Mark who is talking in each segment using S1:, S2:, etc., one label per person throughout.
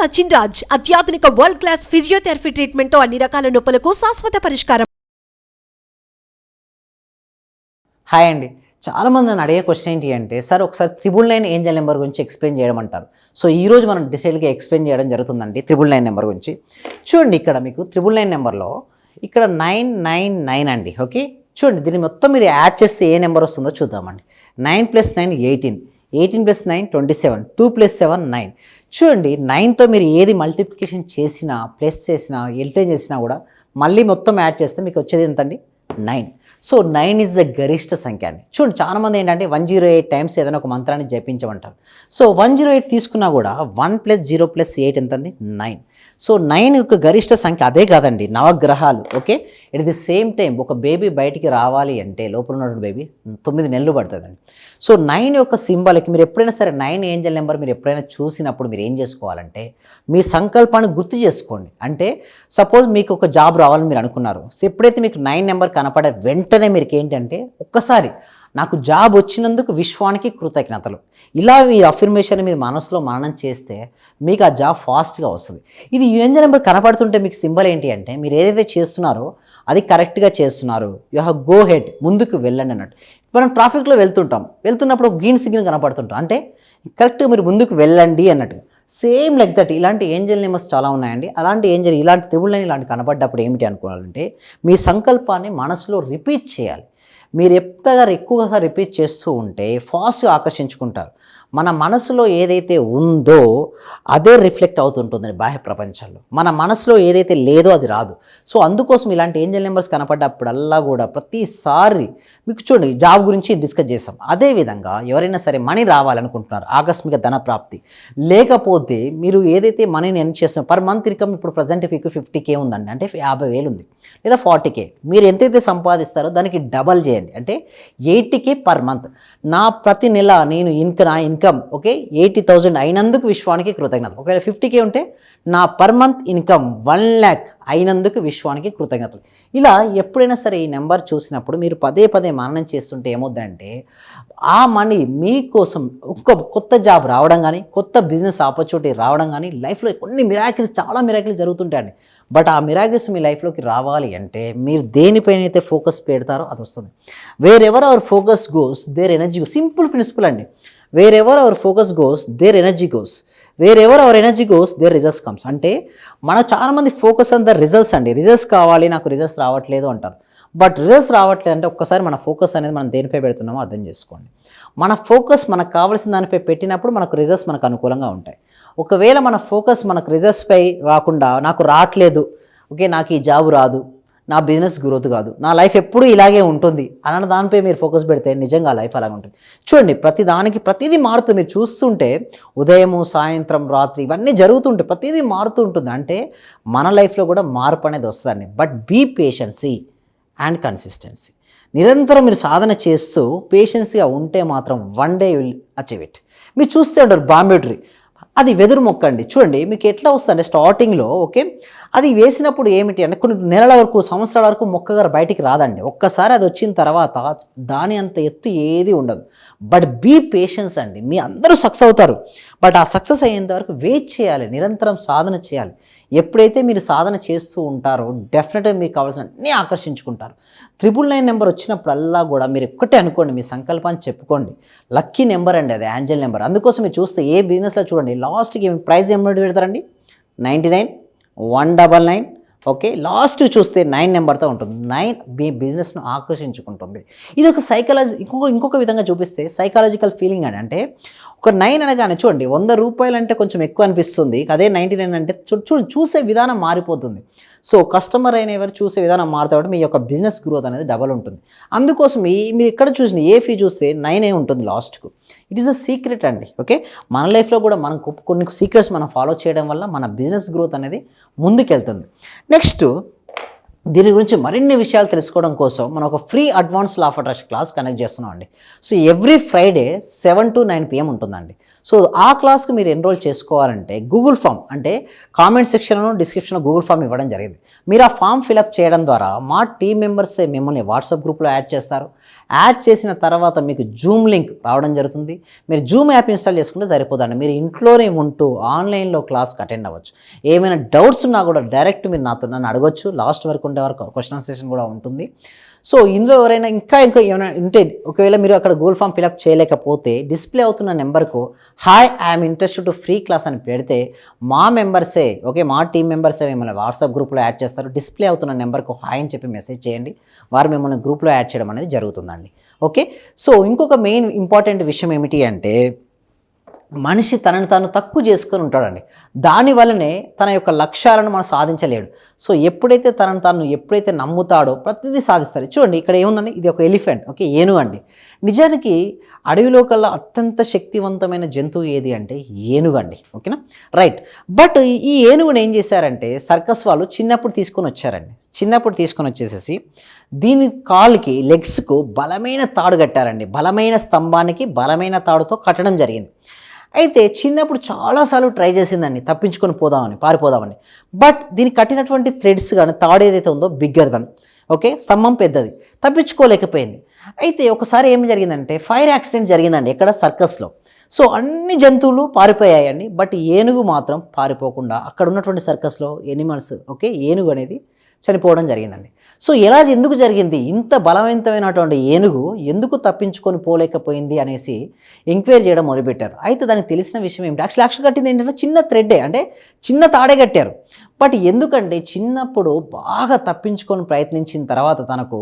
S1: సచిన్ రాజ్ అత్యాధునిక world class physiotherapy treatment తో అన్ని రకాల నొప్పులకు శాశ్వత పరిష్కారం.
S2: హాయ్ అండి, చాలామంది నన్ను అడిగే క్వశ్చన్ ఏంటి అంటే, సార్ ఒకసారి 999 ఏంజల్ నెంబర్ గురించి ఎక్స్ప్లెయిన్ చేయమంటారు. సో ఈరోజు మనం డీటెయిల్గా ఎక్స్ప్లెయిన్ చేయడం జరుగుతుందండి 999 నెంబర్ గురించి. చూడండి, ఇక్కడ మీకు 999 నెంబర్లో ఇక్కడ 999 అండి. ఓకే, చూడండి, దీన్ని మొత్తం మీరు యాడ్ చేస్తే ఏ నెంబర్ వస్తుందో చూద్దామండి. 9 + 9 18, 18 + 9 27, 2 + 7 9. చూడండి, 9తో మీరు ఏది మల్టిప్లికేషన్ చేసినా, ప్లస్ చేసినా, ఎల్టేజ్ చేసినా కూడా మళ్ళీ మొత్తం యాడ్ చేస్తే మీకు వచ్చేది ఎంతండి? 9. సో 9 ఈజ్ ద గరిష్ట సంఖ్య అండి. చూడండి, చాలామంది ఏంటంటే 108 టైమ్స్ ఏదైనా ఒక మంత్రాన్ని జపించమంటారు. సో 108 తీసుకున్నా కూడా 1 + 0 + 8 ఎంతండి? 9. సో 9 యొక్క గరిష్ట సంఖ్య అదే కాదండి, నవగ్రహాలు. Okay, at the same time ఒక బేబీ బయటికి రావాలి అంటే లోపల ఉన్నటువంటి బేబీ 9 నెలలు పడుతుందండి. సో 9 యొక్క సింబల్కి మీరు ఎప్పుడైనా సరే 9 ఏంజల్ నెంబర్ మీరు ఎప్పుడైనా చూసినప్పుడు మీరు ఏం చేసుకోవాలంటే, మీ సంకల్పాన్ని గుర్తు చేసుకోండి. అంటే సపోజ్ మీకు ఒక జాబ్ రావాలని మీరు అనుకున్నారు. సో ఎప్పుడైతే మీకు 9 నెంబర్ కనపడే వెంటనే మీరు ఏంటంటే, ఒక్కసారి నాకు జాబ్ వచ్చినందుకు విశ్వానికి కృతజ్ఞతలు, ఇలా మీ అఫర్మేషన్ మీరు మనసులో మననం చేస్తే మీకు ఆ జాబ్ ఫాస్ట్గా వస్తుంది. ఇది ఏంజల్ నెంబర్ కనపడుతుంటే మీకు సింబల్ ఏంటి అంటే, మీరు ఏదైతే చేస్తున్నారో అది కరెక్ట్గా చేస్తున్నారు, యూ హ్యావ్ గో హెడ్, ముందుకు వెళ్ళండి అన్నట్టు. మనం ట్రాఫిక్లో వెళ్తున్నప్పుడు గ్రీన్ సిగ్నల్ కనపడుతుంటాం, అంటే కరెక్ట్గా మీరు ముందుకు వెళ్ళండి అన్నట్టు. సేమ్ లైక్ దట్ ఇలాంటి ఏంజల్ నెంబర్స్ చాలా ఉన్నాయండి. అలాంటి ఏంజల్ ఇలాంటి 999 ఇలాంటి కనపడ్డప్పుడు ఏమిటి అనుకోవాలంటే, మీ సంకల్పాన్ని మనసులో రిపీట్ చేయాలి. మీరు ఎక్కువగా రిపీట్ చేస్తూ ఉంటే ఫాస్ట్గా ఆకర్షించుకుంటారు. మన మనసులో ఏదైతే ఉందో అదే రిఫ్లెక్ట్ అవుతుంటుందండి బాహ్య ప్రపంచంలో. మన మనసులో ఏదైతే లేదో అది రాదు. సో అందుకోసం ఇలాంటి ఏంజల్ నెంబర్స్ కనపడ్డప్పుడల్లా కూడా ప్రతిసారి మీకు చూడండి, జాబ్ గురించి డిస్కస్ చేసాం. అదేవిధంగా ఎవరైనా సరే మనీ రావాలనుకుంటున్నారు, ఆకస్మిక ధన ప్రాప్తి, లేకపోతే మీరు ఏదైతే మనీని ఎర్న్ చేస్తున్నారు, పర్ మంత్ ఇన్కమ్ ఇప్పుడు ప్రజెంట్ మీకు 50K ఉందండి, అంటే 50,000 ఉంది, లేదా 40K. మీరు ఎంతైతే సంపాదిస్తారో దానికి డబల్ చేయండి, అంటే 80K పర్ మంత్. నా ప్రతి నెల నేను నా ఇన్కమ్ ఓకే 80,000 అయినందుకు విశ్వానికి కృతజ్ఞత. ఒకవేళ 50K ఉంటే నా పర్ మంత్ ఇన్కమ్ 1 lakh అయినందుకు విశ్వానికి కృతజ్ఞతలు. ఇలా ఎప్పుడైనా సరే ఈ నెంబర్ చూసినప్పుడు మీరు పదే పదే మననం చేస్తుంటే ఏమవుద్దంటే, ఆ మనీ మీకోసం ఒక కొత్త జాబ్ రావడం కానీ, కొత్త బిజినెస్ ఆపర్చునిటీ రావడం కానీ, లైఫ్లో కొన్ని మిరాకిల్స్, చాలా మిరాకిల్స్ జరుగుతుంటాయండి. బట్ ఆ మిరాకిల్స్ మీ లైఫ్లోకి రావాలి అంటే మీరు దేనిపైన అయితే ఫోకస్ పెడతారో అది వస్తుంది. Wherever our focus goes there energy goes. Simple principle అండి. Wherever our focus goes there energy goes, wherever our energy goes there results comes. అంటే మన చాలామంది ఫోకస్ ఆన్ ద రిజల్ట్స్ అండి. Results కావాలి, నాకు results రావట్లేదు అంటారు. But results రావట్లేదు అంటే ఒక్కసారి మన ఫోకస్ అనేది మనం దేనిపై పెడుతున్నామో అర్థం చేసుకోండి. మన ఫోకస్ మనకు కావాల్సిన దానిపై పెట్టినప్పుడు మనకు రిజల్ట్స్ మనకు అనుకూలంగా ఉంటాయి. ఒకవేళ మన ఫోకస్ మనకు రిజల్ట్స్పై కాకుండా, నాకు రావట్లేదు, ఓకే నాకు ఈ జాబ్ రాదు, నా బిజినెస్ గ్రోత్ కాదు, నా లైఫ్ ఎప్పుడూ ఇలాగే ఉంటుంది అన్న దానిపై మీరు ఫోకస్ పెడితే నిజంగా లైఫ్ అలాగే ఉంటుంది. చూడండి, ప్రతిదీ మారుతుంది. మీరు చూస్తుంటే ఉదయము, సాయంత్రం, రాత్రి ఇవన్నీ జరుగుతుంటే ప్రతిదీ మారుతూ ఉంటుంది. అంటే మన లైఫ్లో కూడా మార్పు అనేది వస్తుందండి. But be patiency and consistency. నిరంతరం మీరు సాధన చేస్తూ పేషెన్స్గా ఉంటే మాత్రం one day will achieve it. మీరు చూస్తే ఉంటారు బాంబే ట్రీ, అది వెదురు మొక్క అండి. చూడండి మీకు ఎట్లా వస్తుందంటే స్టార్టింగ్లో ఓకే, అది వేసినప్పుడు ఏమిటి అంటే కొన్ని నెలల వరకు, సంవత్సరాల వరకు మొక్కగా బయటికి రాదండి. ఒక్కసారి అది వచ్చిన తర్వాత దాని అంత ఎత్తు ఏది ఉండదు. బట్ బీ పేషెన్స్ అండి. మీ అందరూ సక్సెస్ అవుతారు. బట్ ఆ సక్సెస్ అయ్యేంత వరకు వెయిట్ చేయాలి, నిరంతరం సాధన చేయాలి. ఎప్పుడైతే మీరు సాధన చేస్తూ ఉంటారో డెఫినెట్గా మీకు కావాల్సిన అన్నీ ఆకర్షించుకుంటారు. 999 నెంబర్ వచ్చినప్పుడల్లా కూడా మీరు ఒక్కటే అనుకోండి, మీ సంకల్పాన్ని చెప్పుకోండి. లక్కీ నెంబర్ అండి అది, ఏంజల్ నెంబర్. అందుకోసం మీరు చూస్తే ఏ బిజినెస్లో చూడండి, లాస్ట్కి ప్రైజ్ ఏమిటి పెడతారండి? 99, 199. ఓకే, లాస్ట్ చూస్తే 9 నెంబర్తో ఉంటుంది. 9 మీ బిజినెస్ను ఆకర్షించుకుంటుంది. ఇది ఒక ఇంకొక విధంగా చూపిస్తే సైకాలజికల్ ఫీలింగ్ అని. అంటే ఒక 9 అనగానే చూడండి, 100 రూపాయలు అంటే కొంచెం ఎక్కువ అనిపిస్తుంది, అదే 99 అంటే చూసే విధానం మారిపోతుంది. సో కస్టమర్ అయిన ఎవరు చూసే విధానం మారుతాడు, మీ యొక్క బిజినెస్ గ్రోత్ అనేది డబల్ ఉంటుంది. అందుకోసం మీరు ఎక్కడ చూసిన ఏ ఫీ చూస్తే 9 ఉంటుంది లాస్ట్కు. ఇట్ ఈస్ అ సీక్రెట్ అండి. ఓకే, మన లైఫ్లో కూడా మనం కొన్ని సీక్రెట్స్ మనం ఫాలో చేయడం వల్ల మన బిజినెస్ గ్రోత్ అనేది ముందుకెళ్తుంది. నెక్స్ట్ దీని గురించి మరిన్ని విషయాలు తెలుసుకోవడం కోసం మనం ఒక free advance law of attraction class connect చేస్తున్నాం అండి. So every Friday 7 to 9 PM ఉంటుందండి. సో ఆ క్లాస్కు మీరు ఎన్రోల్ చేసుకోవాలంటే గూగుల్ ఫామ్, అంటే కామెంట్ సెక్షన్లో డిస్క్రిప్షన్లో గూగుల్ ఫామ్ ఇవ్వడం జరిగింది. మీరు ఆ ఫామ్ ఫిలప్ చేయడం ద్వారా మా టీం మెంబర్సే మిమ్మల్ని వాట్సాప్ గ్రూప్లో యాడ్ చేస్తారు. యాడ్ చేసిన తర్వాత మీకు జూమ్ లింక్ రావడం జరుగుతుంది. మీరు జూమ్ యాప్ ఇన్స్టాల్ చేసుకుంటే సరిపోదండి. మీరు ఇంట్లోనే ఉంటూ ఆన్లైన్లో క్లాస్కి అటెండ్ అవ్వచ్చు. ఏమైనా డౌట్స్ ఉన్నా కూడా డైరెక్ట్ మీరు నన్ను అడగొచ్చు. లాస్ట్ వరకు ఉండే వరకు క్వశ్చన్ సెషన్ కూడా ఉంటుంది. సో ఇందులో ఎవరైనా ఇంకా ఏమైనా ఉంటే, ఒకవేళ మీరు అక్కడ గూగుల్ ఫామ్ ఫిలప్ చేయలేకపోతే డిస్ప్లే అవుతున్న నెంబర్కు hi I'm interested to free class అని పెడితే మా మెంబర్సే, మా టీం మెంబర్సే మిమ్మల్ని వాట్సాప్ గ్రూప్లో యాడ్ చేస్తారు. డిస్ప్లే అవుతున్న నెంబర్కు హాయ్ అని చెప్పి మెసేజ్ చేయండి. వారు మిమ్మల్ని గ్రూప్లో యాడ్ చేయడం అనేది జరుగుతుందండి. ఓకే, సో ఇంకొక మెయిన్ ఇంపార్టెంట్ విషయం ఏమిటి అంటే, మనిషి తనని తాను తక్కువ చేసుకొని ఉంటాడండి. దానివల్లనే తన యొక్క లక్ష్యాలను మనం సాధించలేడు. సో ఎప్పుడైతే తనను తాను నమ్ముతాడో ప్రతిదీ సాధిస్తాడు. చూడండి ఇక్కడ ఏముందండి, ఇది ఒక ఎలిఫెంట్, ఏనుగు అండి. నిజానికి అడవిలో కల్లా అత్యంత శక్తివంతమైన జంతువు ఏది అంటే ఏనుగు అండి. ఓకేనా, రైట్. బట్ ఈ ఏనుగుని ఏం చేశారంటే సర్కస్ వాళ్ళు చిన్నప్పుడు తీసుకొని వచ్చేసేసి దీని కాలుకి, లెగ్స్కు బలమైన తాడు కట్టారండి. బలమైన స్తంభానికి బలమైన తాడుతో కట్టడం జరిగింది. అయితే చిన్నప్పుడు చాలాసార్లు ట్రై చేసిందండి తప్పించుకొని పారిపోదామని. బట్ దీనికి కట్టినటువంటి థ్రెడ్స్ కానీ తాడు ఏదైతే ఉందో బిగ్గర్ కానీ, స్తంభం పెద్దది, తప్పించుకోలేకపోయింది. అయితే ఒకసారి ఏం జరిగిందంటే ఫైర్ యాక్సిడెంట్ జరిగిందండి ఎక్కడ, సర్కస్లో. సో అన్ని జంతువులు పారిపోయాయండి. బట్ ఏనుగు మాత్రం పారిపోకుండా అక్కడ ఉన్నటువంటి సర్కస్లో ఎనిమల్స్, ఏనుగు అనేది చనిపోవడం జరిగిందండి. సో ఎందుకు జరిగింది, ఇంత బలవంతమైనటువంటి ఏనుగు ఎందుకు తప్పించుకొని పోలేకపోయింది అనేసి ఎంక్వైరీ చేయడం మొదలుపెట్టారు. అయితే దానికి తెలిసిన విషయం ఏమిటి, యాక్చువల్ కట్టింది ఏంటంటే చిన్న థ్రెడ్డే, అంటే చిన్న తాడే కట్టారు. బట్ ఎందుకంటే చిన్నప్పుడు బాగా తప్పించుకొని ప్రయత్నించిన తర్వాత తనకు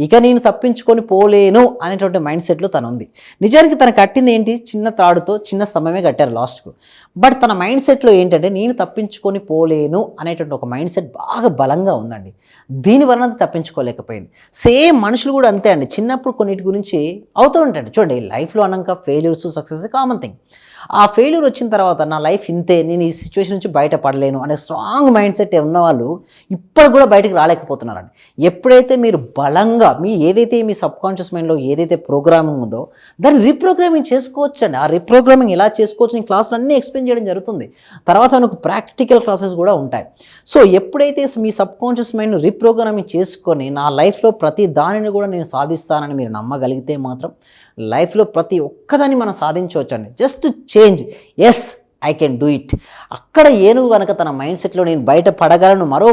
S2: ఇక నేను తప్పించుకొని పోలేను అనేటువంటి మైండ్ సెట్లో తను ఉంది. నిజానికి తను కట్టింది ఏంటి, చిన్న తాడుతో చిన్న స్తంభమే కట్టారు లాస్ట్కు. బట్ తన మైండ్ సెట్లో ఏంటంటే నేను తప్పించుకొని పోలేను అనేటువంటి ఒక మైండ్ సెట్ బాగా బలంగా ఉందండి. దీనివలన అది తప్పించుకోలేకపోయింది. సేమ్ మనుషులు కూడా అంతే అండి. చిన్నప్పుడు కొన్నిటి గురించి అవుతూ ఉంటాయండి. చూడండి లైఫ్లో అన్నాక ఫెయిల్యూర్స్ సక్సెస్ కామన్ థింగ్. ఆ ఫెయిల్యూర్ వచ్చిన తర్వాత నా లైఫ్ ఇంతే, నేను ఈ సిచ్యువేషన్ నుంచి బయటపడలేను అనే స్ట్రాంగ్ మైండ్ సెట్ ఉన్న వాళ్ళు ఇప్పుడు కూడా బయటకు రాలేకపోతున్నారండి. ఎప్పుడైతే మీరు బలంగా ఏదైతే మీ సబ్కాన్షియస్ మైండ్లో ఏదైతే ప్రోగ్రామింగ్ ఉందో దాన్ని రీప్రోగ్రామింగ్ చేసుకోవచ్చు అండి. ఆ రీప్రోగ్రామింగ్ ఎలా చేసుకోవచ్చు నేను క్లాసులు అన్నీ ఎక్స్ప్లెయిన్ చేయడం జరుగుతుంది. తర్వాత మనకు ప్రాక్టికల్ క్లాసెస్ కూడా ఉంటాయి. సో ఎప్పుడైతే మీ సబ్కాన్షియస్ మైండ్ రీప్రోగ్రామింగ్ చేసుకొని నా లైఫ్లో ప్రతి దానిని కూడా నేను సాధిస్తానని మీరు నమ్మగలిగితే మాత్రం లైఫ్లో ప్రతి ఒక్కదాన్ని మనం సాధించవచ్చు అండి. Just change, yes I can do it. అక్కడ ఏనుగు కనుక తన మైండ్ సెట్లో నేను బయటపడగలను మరో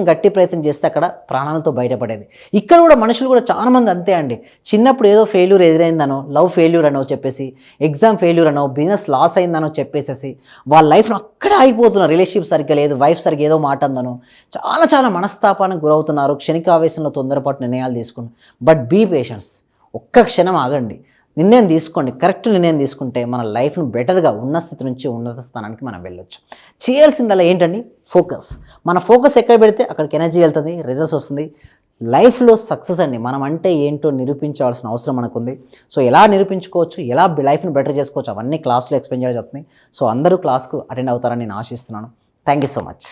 S2: గట్టి ప్రయత్నం చేస్తే అక్కడ ప్రాణాలతో బయటపడేది. ఇక్కడ కూడా మనుషులు కూడా చాలామంది అంతే అండి. చిన్నప్పుడు ఏదో ఫెయిల్యూర్ ఎదురైందనో, లవ్ ఫెయిల్యూర్ అనో చెప్పేసి, ఎగ్జామ్ ఫెయిల్యూర్ అనో, బిజినెస్ లాస్ అయిందనో చెప్పేసేసి వాళ్ళ లైఫ్లో అక్కడే ఆగిపోతున్నారు. రిలేషన్షిప్ సరిగ్గా లేదు, వైఫ్ సరిగ్గా ఏదో మాట అందనో చాలా మనస్తాపానికి గురవుతున్నారు. క్షణికావేశంలో తొందరపాటు నిర్ణయాలు తీసుకుని. బట్ బీ పేషెన్స్, ఒక్క క్షణం ఆగండి, నిర్ణయం తీసుకోండి. కరెక్ట్ నిర్ణయం తీసుకుంటే మన లైఫ్ను బెటర్గా ఉన్న స్థితి నుంచి ఉన్నత స్థానానికి మనం వెళ్ళొచ్చు. చేయాల్సిందల్లా ఏంటండి, ఫోకస్. మన ఫోకస్ ఎక్కడ పెడితే అక్కడికి ఎనర్జీ వెళ్తుంది, రిజల్ట్స్ వస్తుంది. లైఫ్లో సక్సెస్ అండి మనం అంటే ఏంటో నిరూపించాల్సిన అవసరం మనకుంది. సో ఎలా నిరూపించుకోవచ్చు, ఎలా లైఫ్ను బెటర్ చేసుకోవచ్చు అవన్నీ క్లాస్లో ఎక్స్ప్లెయిన్ చేయడం జరుగుతుంది. సో అందరూ క్లాస్కు అటెండ్ అవుతారని నేను ఆశిస్తున్నాను. Thank you so much.